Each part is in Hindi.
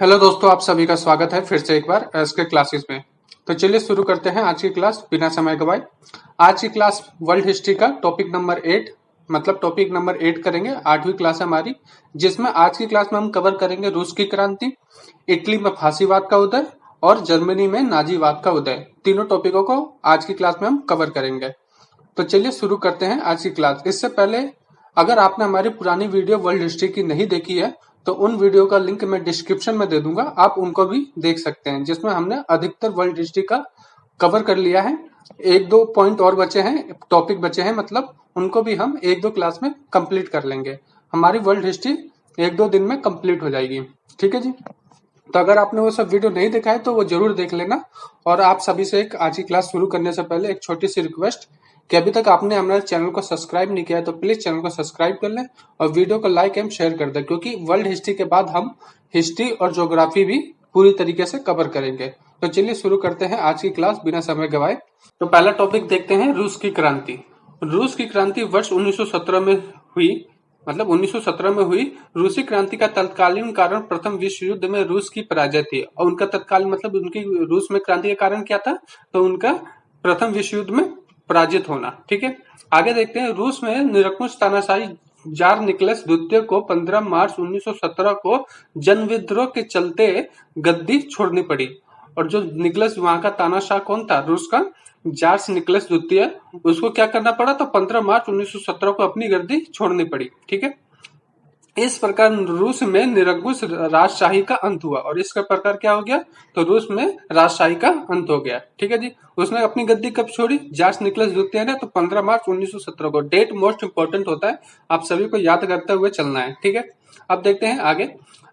हेलो दोस्तों, आप सभी का स्वागत है फिर से एक बार एसके क्लासेस में। तो चलिए शुरू करते हैं आज की क्लास बिना समय गवाए। आज की क्लास वर्ल्ड हिस्ट्री का टॉपिक नंबर 8 मतलब टॉपिक नंबर 8 करेंगे। 8वीं क्लास है हमारी, जिसमें आज की क्लास में हम कवर करेंगे रूस की क्रांति, इटली में फांसीवाद का उदय और जर्मनी में नाजीवाद का उदय। तीनों टॉपिकों को आज की क्लास में हम कवर करेंगे। तो चलिए शुरू करते हैं आज की क्लास। इससे पहले अगर आपने हमारी पुरानी वीडियो वर्ल्ड हिस्ट्री की नहीं देखी है तो उन वीडियो का लिंक मैं डिस्क्रिप्शन में दे दूंगा, आप उनको भी देख सकते हैं, जिसमें हमने अधिकतर वर्ल्ड हिस्ट्री का कवर कर लिया है। एक दो पॉइंट और बचे हैं, टॉपिक बचे हैं, मतलब उनको भी हम एक दो क्लास में कंप्लीट कर लेंगे। हमारी वर्ल्ड हिस्ट्री एक दो दिन में कंप्लीट हो जाएगी। ठीक है जी। तो अगर आपने वो सब वीडियो नहीं देखा है तो वो जरूर देख लेना। और आप सभी से एक आज की क्लास शुरू करने से पहले एक छोटी सी रिक्वेस्ट कि अभी तक आपने हमारे चैनल को सब्सक्राइब नहीं किया है तो प्लीज चैनल को सब्सक्राइब कर लें और वीडियो को लाइक एंड शेयर कर दें, क्योंकि वर्ल्ड हिस्ट्री के बाद हम हिस्ट्री और ज्योग्राफी भी पूरी तरीके से कवर करेंगे। तो चलिए शुरू करते हैं आज की क्लास बिना समय गवाए। तो पहला टॉपिक देखते हैं रूस की क्रांति। रूस की क्रांति वर्ष 1917 में हुई, मतलब 1917 में हुई। रूसी क्रांति का तत्कालीन कारण प्रथम विश्व युद्ध में रूस की पराजय थी। और उनका तत्कालीन मतलब उनकी रूस में क्रांति का कारण क्या था, तो उनका प्रथम विश्व युद्ध में पराजित होना। ठीक है, आगे देखते हैं। रूस में निरंकुश तानाशाही जार निकोलस द्वितीय को 15 मार्च 1917 को जन विद्रोह के चलते गद्दी छोड़नी पड़ी। और जो निकोलस वहां का तानाशाह कौन था, रूस का जार्स निकोलस द्वितीय, उसको क्या करना पड़ा, तो 15 मार्च 1917 को अपनी गद्दी छोड़नी पड़ी। ठीक है, इस प्रकार रूस में निरंकुश राजशाही का अंत हुआ। और इसका प्रकार क्या हो गया, तो रूस में राजशाही का अंत हो गया। ठीक है जी। उसने अपनी गद्दी कब छोड़ी, जार्स निकोलस द्वितीय ने, तो 15 मार्च 1917 को। डेट मोस्ट इंपोर्टेंट होता है, आप सभी को याद करते हुए चलना है। ठीक है, अब देखते हैं आगे।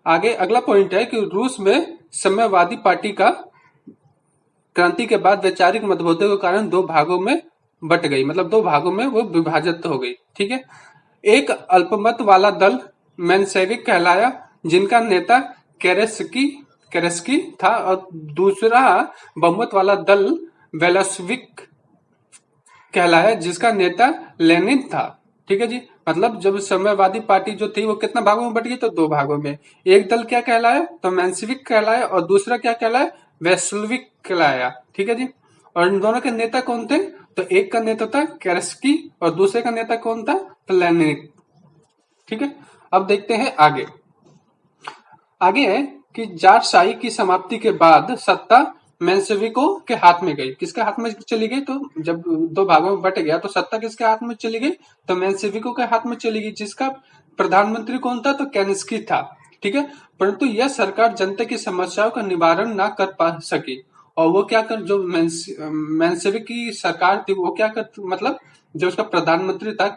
आगे अगला पॉइंट है कि रूस में साम्यवादी पार्टी का क्रांति के बाद वैचारिक मतभेदों के कारण दो भागों में बट गई, मतलब दो भागों में वो विभाजित हो गई। ठीक है, एक अल्पमत वाला दल मेंशेविक कहलाया, जिनका नेता केरेस्की केरेस्की था, और दूसरा बहुमत वाला दल वेलसविक कहलाया, जिसका नेता लेनिन था। ठीक है जी, मतलब जब साम्यवादी पार्टी जो थी वो कितना भागों में बट गई, तो दो भागों में। एक दल क्या कहलाया, तो मेंशेविक कहलाया, और दूसरा क्या कहलाया, वेस्लविक कहलाया। ठीक है जी। और इन दोनों के नेता कौन थे, तो एक का नेता था केरेस्की और दूसरे का नेता कौन था, तो लेनिन। ठीक है, अब देखते हैं आगे। आगे है कि जारशाही की समाप्ति के बाद सत्ता मेंशेविकों के हाथ में गई। किसके हाथ में चली गई, तो जब दो भागों में बट गया तो सत्ता किसके हाथ में चली गई, तो मेंशेविकों के हाथ में चली गई, जिसका प्रधानमंत्री कौन था, तो केनिस्की था। ठीक है, परंतु यह सरकार जनता की समस्याओं का निवारण ना कर पा सकी। और वो क्या कर, जो मेंशेविक की सरकार थी वो क्या कर, मतलब जो उसका प्रधानमंत्री था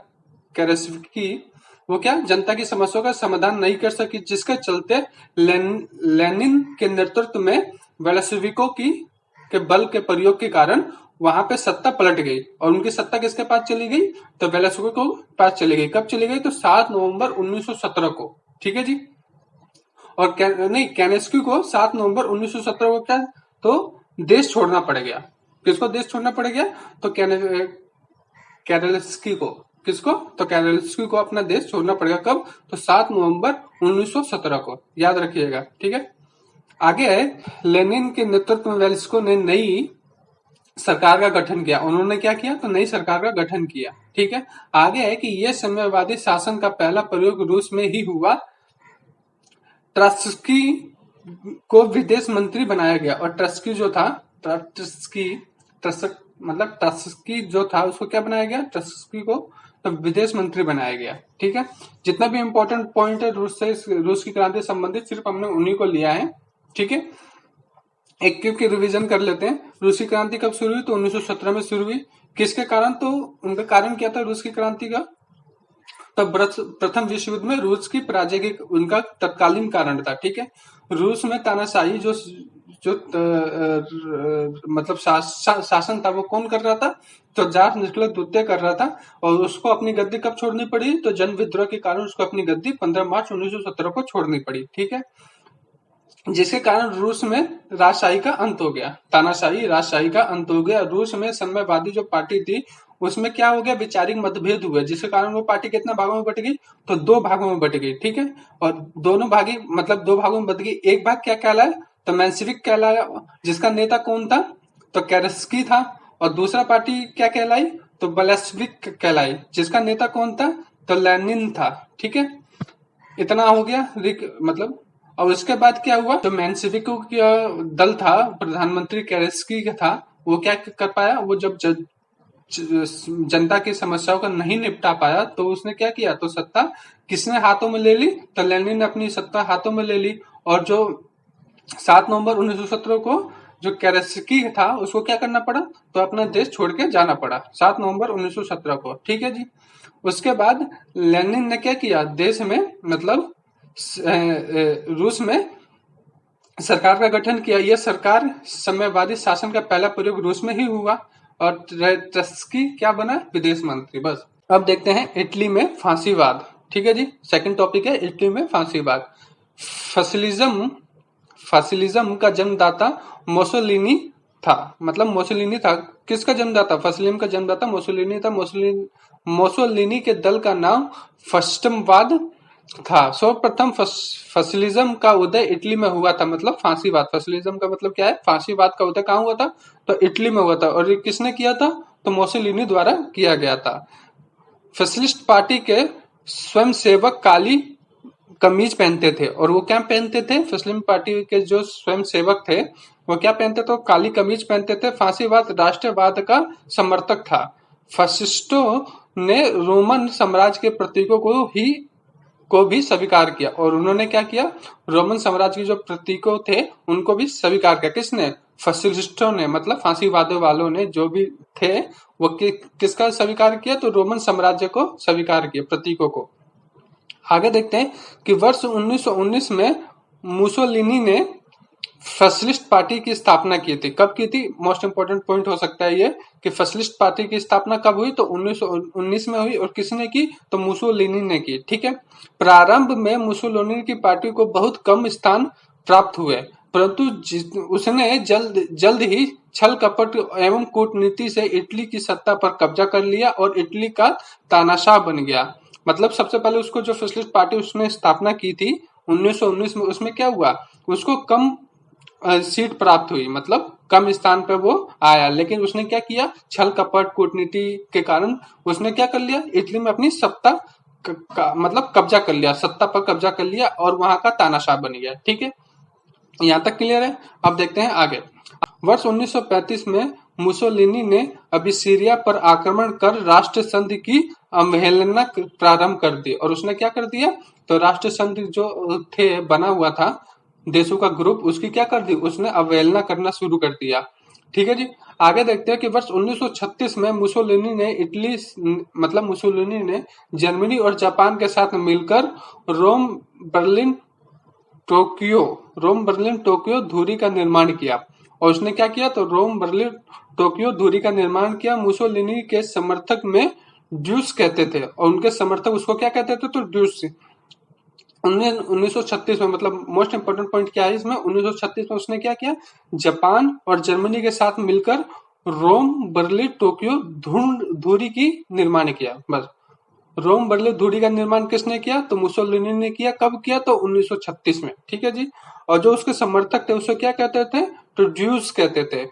केरेस्की, वो क्या जनता की समस्याओं का समाधान नहीं कर सकी, जिसके चलते लेनिन के नेतृत्व में वेलसविकों की के बल के प्रयोग के कारण वहां पे सत्ता पलट गई। और उनकी सत्ता किसके पास चली गई, तो वेलसविकों के पास चली गई। कब चली गई, तो 7 नवंबर 1917 को। ठीक है जी। और नहीं, केनेस्की को 7 नवंबर 1917 को क्या, तो देश छोड़ना पड़ गया। किसको देश छोड़ना पड़ गया, तो कैरेल्स्की को। किसको, तो कैरेल्स्की को अपना देश छोड़ना पड़ेगा। कब, तो 7 नवंबर 1917 को, याद रखिएगा। ठीक है, आगे है लेनिन के नेतृत्व में वेल्स्को ने नई सरकार का गठन किया। उन्होंने क्या किया, तो नई सरकार का गठन किया। ठीक है, आगे है कि यह साम्यवादी शासन का पहला प्रयोग रूस में ही हुआ। ट्रस्की को विदेश मंत्री बनाया गया। और ट्रस्की जो था, मतलब ट्रस्की जो था उसको क्या बनाया गया, ट्रस्की को तो विदेश मंत्री बनाया गया। ठीक है, जितना भी इंपॉर्टेंट पॉइंट है रूस की क्रांति से संबंधित सिर्फ हमने उन्हीं को लिया है। ठीक है, एक की रिवीजन कर लेते हैं। रूसी क्रांति कब शुरू हुई, तो 1917 में शुरू हुई। किसके कारण, तो उनका कारण क्या था रूस की क्रांति का, तो प्रथम विश्व युद्ध में रूस की पराजय के उनका तत्कालीन कारण था। ठीक है, रूस में तानाशाही जो जो मतलब शासन था वो कौन कर रहा था, तो जार निकोलस द्वितीय कर रहा था। और उसको अपनी गद्दी कब छोड़नी पड़ी, तो जन विद्रोह के कारण उसको अपनी गद्दी 15 मार्च 1917 को छोड़नी पड़ी। ठीक है, जिसके कारण रूस में राजशाही का अंत हो गया, तानाशाही राजशाही का अंत हो गया। रूस में साम्यवादी जो पार्टी थी उसमें क्या हो गया, वैचारिक मतभेद हुए, जिसके कारण वो पार्टी कितना भागों में बट गई, तो 2 भागों में बट गई। ठीक है, और दोनों भागी मतलब 2 भागों में बट गई। एक भाग क्या कहलाया, तो मेंशेविक कहलाया, जिसका नेता कौन था, तो केरेस्की था। और दूसरा पार्टी क्या कहलाई, तो बलेस्विक कहलाई, जिसका नेता कौन था, तो लेनिन था। ठीक है, इतना हो गया मतलब। और उसके बाद क्या हुआ, जो मेंशेविकों का दल था, प्रधानमंत्री केरेस्की का था, वो क्या कर पाया, वो जब जनता की समस्याओं का नहीं निपटा पाया, तो उसने क्या किया, तो सत्ता किसने हाथों में ले ली, तो लेनिन ने अपनी सत्ता हाथों में ले ली। और जो 7 नवंबर 1917 को जो केरेस्की था, उसको क्या करना पड़ा, तो अपना देश छोड़ के जाना पड़ा 7 नवंबर 1917 को। ठीक है जी। उसके बाद लेनिन ने क्या किया, देश में मतलब रूस में सरकार का गठन किया। यह सरकार साम्यवादी शासन का पहला प्रयोग रूस में ही हुआ, और ट्रस्की क्या बना, विदेश मंत्री। बस अब देखते हैं इटली में फांसीवाद। ठीक है जी, सेकंड टॉपिक है इटली में फांसीवाद। फसिलिज्म का जन्मदाता मोसोलिनी था, मतलब मोसोलिनी था। किसका जन्मदाता, फसिलिज्म का जन्मदाता मोसोलिनी था। मोसोलिनी के दल का नाम फशिस्टवाद था। सर्वप्रथम फसिलिज्म का उदय इटली में हुआ था, मतलब फांसीवाद। फसिलिज्म का मतलब क्या है, फांसीवाद का उदय कहाँ हुआ था, तो इटली में हुआ था। और ये किसने किया था, तो मोसोलिनी द्वारा किया गया था। फैसिस्ट पार्टी के स्वयंसेवक काली कमीज पहनते थे, और वो क्या पहनते थे, फैसिस्ट पार्टी के जो स्वयंसेवक थे वो क्या पहनते थे, काली कमीज पहनते थे। फांसीवाद राष्ट्रवाद का समर्थक था। फासिस्टों ने रोमन साम्राज्य के प्रतीकों को भी स्वीकार किया, और उन्होंने क्या किया, रोमन साम्राज्य के जो प्रतीकों थे उनको भी स्वीकार किया। किसने, फसिस्टों ने, मतलब फांसीवाद वालों ने जो भी थे वो किसका स्वीकार किया, तो रोमन साम्राज्य को स्वीकार किया, प्रतीकों को। आगे देखते हैं कि वर्ष 1919 में मुसोलिनी ने फैसिस्ट पार्टी की स्थापना की थी। कब की थी, मोस्ट इंपोर्टेंट पॉइंट हो सकता है ये, कि फैसिस्ट पार्टी की स्थापना कब हुई, तो 1919 में हुई। और किसने की, तो मुसोलिनी ने की। ठीक है, प्रारंभ में मुसोलिनी की पार्टी को बहुत कम स्थान प्राप्त हुए, परंतु उसने जल्द ही छल कपट एवं कूटनीति से इटली की सत्ता पर कब्जा कर लिया और इटली का तानाशाह बन गया। मतलब सबसे पहले उसको जो फैसिस्ट पार्टी उसने स्थापना की थी 1919 में, उसमें क्या हुआ, उसको कम सीट प्राप्त हुई, मतलब कम स्थान पे वो आया। लेकिन उसने क्या किया, छल कपट कूटनीति के कारण उसने क्या कर लिया, इटली में अपनी सत्ता मतलब कब्जा कर लिया, सत्ता पर कब्जा कर लिया, और वहां का तानाशाह बन गया। ठीक है, यहाँ तक क्लियर है। अब देखते हैं आगे। वर्ष 1935 में मुसोलिनी ने अबिसीरिया पर आक्रमण कर राष्ट्र संघ की अवहेलना प्रारंभ कर दी। और उसने क्या कर दिया, तो राष्ट्र संघ जो थे बना हुआ था देशों का ग्रुप, उसकी क्या कर दी, उसने अवहेलना करना शुरू कर दिया। ठीक है जी, आगे देखते हैं कि वर्ष 1936 में मुसोलिनी ने जर्मनी और जापान के साथ मिलकर रोम बर्लिन टोक्यो धुरी का निर्माण किया। और उसने क्या किया, तो रोम बर्लिन टोक्यो धुरी का निर्माण किया। मुसोलिनी के समर्थक में ड्यूस कहते थे, और उनके समर्थक उसको क्या कहते थे, तो ड्यूस। 1936 में, मतलब मोस्ट इंपोर्टेंट पॉइंट क्या है इसमें, 1936 में उसने क्या किया, जापान और जर्मनी के साथ मिलकर रोम बर्लिन टोक्यो धुरी की निर्माण किया। बस, रोम बर्लिन धुरी का निर्माण किसने किया, तो मुसोलिनी ने किया। कब किया, तो 1936 में। ठीक है जी, और जो उसके समर्थक थे उसको क्या कहते थे, तो ड्यूस कहते थे।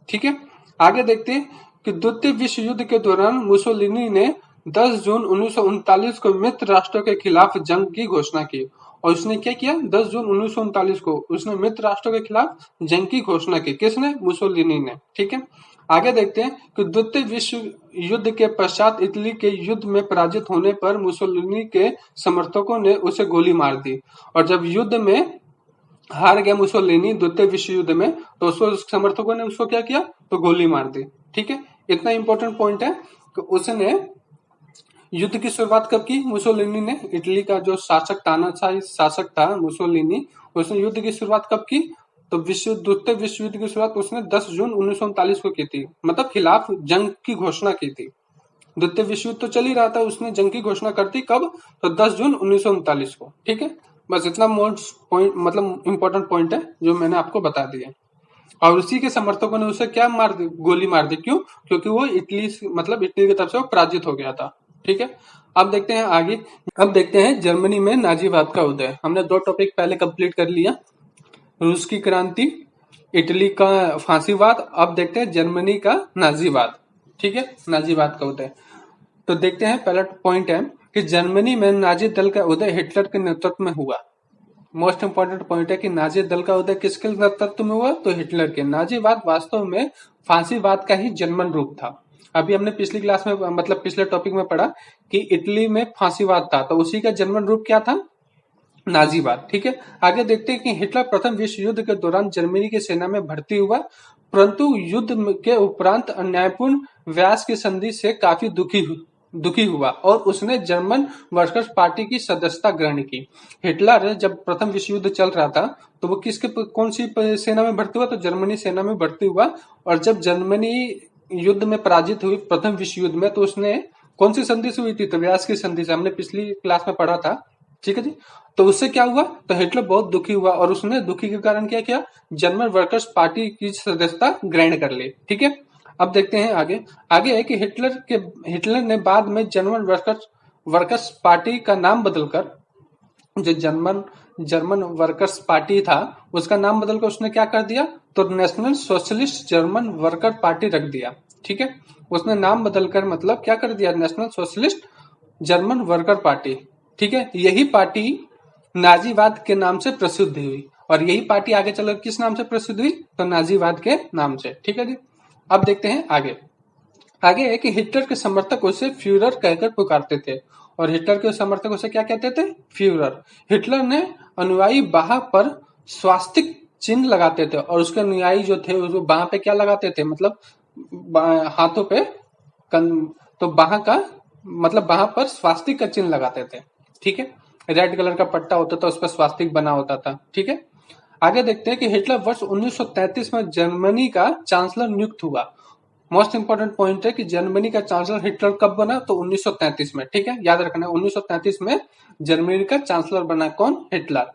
ठीक है, आगे देखते हैं कि द्वितीय विश्व युद्ध के दौरान मुसोलिनी ने 10 जून 1939 को मित्र राष्ट्रों के खिलाफ जंग की घोषणा की। और उसने क्या किया, 10 जून 1939 को उसने मित्र राष्ट्रों के खिलाफ जंग की घोषणा की। किसने, मुसोलिनी ने। ठीक है, आगे देखते हैं कि द्वितीय विश्व युद्ध के पश्चात इटली के युद्ध में पराजित होने पर मुसोलिनी के समर्थकों ने उसे गोली मार दी। और जब युद्ध में हार गया मुसोलिनी द्वितीय विश्व युद्ध में, तो उसको समर्थकों ने उसको क्या किया, तो गोली मार दी। ठीक है, इतना इंपॉर्टेंट पॉइंट है कि उसने युद्ध की शुरुआत कब की, मुसोलिनी ने। इटली का जो तानाशाही शासक था मुसोलिनी, उसने युद्ध की शुरुआत कब की, तो द्वितीय विश्व युद्ध की शुरुआत उसने 10 जून 1939 को की थी, मतलब खिलाफ जंग की घोषणा की थी। द्वितीय विश्व युद्ध तो चल ही रहा था, उसने जंग की घोषणा कर दी कब, तो 10 जून 1939 को। ठीक है, बस इतना मोस्ट पॉइंट, मतलब इंपॉर्टेंट पॉइंट है जो मैंने आपको बता दिया। और उसी के समर्थकों ने उसे क्या मार दी, गोली मार दी। क्यों? क्योंकि वो मतलब इटली की तरफ से वो पराजित हो गया था। ठीक है, अब देखते हैं आगे। अब देखते हैं जर्मनी में नाजीवाद का उदय। हमने 2 टॉपिक पहले कंप्लीट कर लिया, रूस की क्रांति, इटली का फांसीवाद। अब देखते हैं जर्मनी का नाजीवाद। ठीक है, नाजीवाद का उदय। तो देखते हैं, पहला पॉइंट है कि जर्मनी में नाजी दल का उदय हिटलर के नेतृत्व में हुआ। मोस्ट इंपॉर्टेंट पॉइंट है कि नाजी दल का उदय किसके नेतृत्व में हुआ? तो हिटलर के। नाजीवाद वास्तव में फांसीवाद का ही जर्मन रूप था। अभी हमने पिछली क्लास में मतलब पिछले टॉपिक में पढ़ा कि इटली में फांसीवाद था, तो उसी का जर्मन रूप क्या था? नाजीवाद। ठीक है, आगे देखते हैं कि हिटलर प्रथम विश्व युद्ध के दौरान जर्मनी की सेना में भर्ती हुआ, परंतु युद्ध के उपरांत अन्यायपूर्ण व्यास की संधि से काफी दुखी हुआ और उसने जर्मन वर्कर्स पार्टी की सदस्यता ग्रहण की। हिटलर जब प्रथम विश्व युद्ध चल रहा था तो वो कौन सी सेना में भर्ती हुआ? तो जर्मनी सेना में भर्ती हुआ। और जब जर्मनी युद्ध में पराजित हुई प्रथम विश्व युद्ध में, तो उसने कौन सी संधि से हुई थी? तो व्यास की संधि से। हमने पिछली क्लास में पढ़ा था। ठीक है जी, तो उससे क्या हुआ? तो हिटलर बहुत दुखी हुआ और उसने दुखी के कारण क्या किया? जर्मन वर्कर्स पार्टी की सदस्यता ग्रहण कर ली। ठीक है, अब देखते हैं आगे। आगे है कि हिटलर ने बाद में जर्मन वर्कर्स पार्टी का नाम बदलकर, जो जर्मन वर्कर्स पार्टी था उसका नाम बदलकर उसने क्या कर दिया? तो national socialist German worker party रख दिया। ठीक है, उसने नाम बदलकर मतलब क्या कर दिया? National socialist German worker party. ठीक है, यही पार्टी नाजीवाद के नाम से प्रसिद्ध हुई और यही पार्टी आगे चलकर किस नाम से प्रसिद्ध हुई? तो नाजीवाद के नाम से। ठीक है जी, अब देखते हैं आगे। आगे है कि हिटलर के समर्थक उसे फ्यूरर कहकर पुकारते थे और हिटलर के समर्थक उसे क्या कहते थे? फ्यूरर। हिटलर ने अनुयायी बाह पर स्वास्तिक चिन्ह लगाते थे और उसके अनुयायी जो थे वो बाह पे क्या लगाते थे? मतलब हाथों पे तो बाह का मतलब बाह पर स्वास्तिक का चिन्ह लगाते थे। ठीक है, रेड कलर का पट्टा होता था, उस पर स्वास्तिक बना होता था। ठीक है, आगे देखते हैं कि हिटलर वर्ष 1933 में जर्मनी का चांसलर नियुक्त हुआ। मोस्ट इंपोर्टेंट पॉइंट है कि जर्मनी का चांसलर हिटलर कब बना? तो 1933 में। ठीक है, याद रखना 1933 में जर्मनी का चांसलर बना कौन? हिटलर।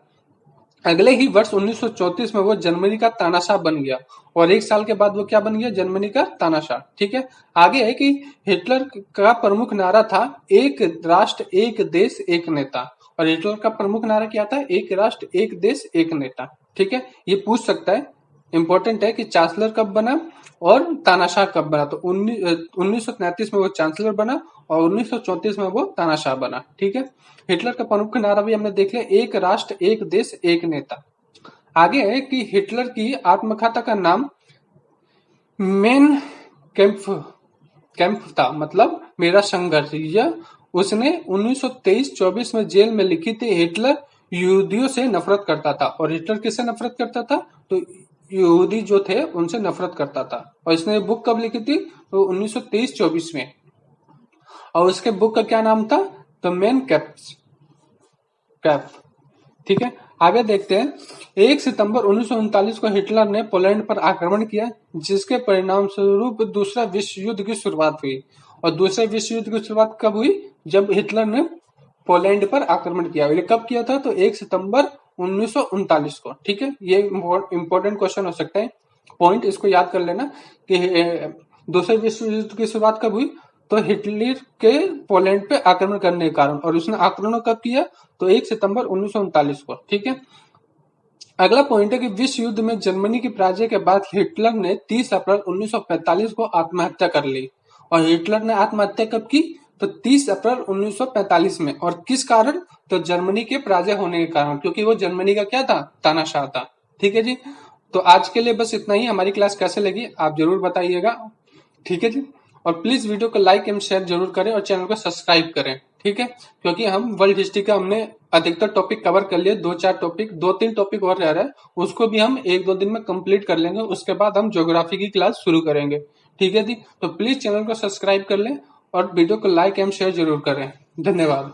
अगले ही वर्ष 1934 में वो जर्मनी का तानाशाह बन गया और 1 साल के बाद वो क्या बन गया? जर्मनी का तानाशाह। ठीक है, आगे है कि हिटलर का प्रमुख नारा था एक राष्ट्र एक देश एक नेता। और हिटलर का प्रमुख नारा क्या था? एक राष्ट्र एक देश एक नेता। ठीक है, ये पूछ सकता है, इंपॉर्टेंट है कि चांसलर कब बना और तानाशाह कब बना। तो 1933 में वो चांसलर बना और 1934 में वो तानाशाह बना। ठीक है, हिटलर का प्रमुख नारा भी हमने देख लिया, एक राष्ट्र एक देश एक नेता। आगे है कि हिटलर की आत्मकथा का नाम मेन कैंप था, मतलब मेरा संघर्ष। यह उसने 1923-24 में जेल में लिखी थी। हिटलर यहूदियों से नफरत करता था। और हिटलर किससे नफरत करता था? तो यहूदी जो थे उनसे नफरत करता था। और इसने बुक कब लिखी थी? तो 1923-24 में। और उसके बुक का क्या नाम था? तो मेन कैप। ठीक है, आगे देखते हैं। 1 सितंबर 1939 को हिटलर ने पोलैंड पर आक्रमण किया, जिसके परिणाम स्वरूप दूसरा विश्व युद्ध की शुरुआत हुई। और दूसरे विश्व युद्ध की शुरुआत कब हुई? जब हिटलर ने पोलैंड पर आक्रमण किया। कब किया था? तो 1 सितंबर 1939 को। ठीक है, ये इंपॉर्टेंट क्वेश्चन हो सकता है, पॉइंट इसको याद कर लेना कि दूसरे विश्व युद्ध की शुरुआत कब हुई? तो हिटलर के पोलैंड पे आक्रमण करने के कारण। और उसने आक्रमण कब किया? तो 1 सितंबर 1939 को। ठीक है, अगला पॉइंट है कि विश्व युद्ध में जर्मनी की पराजय के बाद हिटलर ने 30 अप्रैल 1945 को आत्महत्या कर ली। और हिटलर ने आत्महत्या कब की? तो 30 अप्रैल 1945 में। और किस कारण? तो जर्मनी के पराजय होने के कारण, क्योंकि वो जर्मनी का क्या था? तानाशाह था। ठीक है जी, तो आज के लिए बस इतना ही। हमारी क्लास कैसे लगी आप जरूर बताइएगा। ठीक है जी, और प्लीज वीडियो को लाइक एंड शेयर जरूर करें और चैनल को सब्सक्राइब करें। ठीक है, क्योंकि हम वर्ल्ड हिस्ट्री का हमने अधिकतर टॉपिक कवर कर लिए। 2-3 टॉपिक और रह रहा है, उसको भी हम 1-2 दिन में कंप्लीट कर लेंगे। उसके बाद हम ज्योग्राफी की क्लास शुरू करेंगे। ठीक है जी, तो प्लीज चैनल को सब्सक्राइब कर लें और वीडियो को लाइक एंड शेयर जरूर करें। धन्यवाद।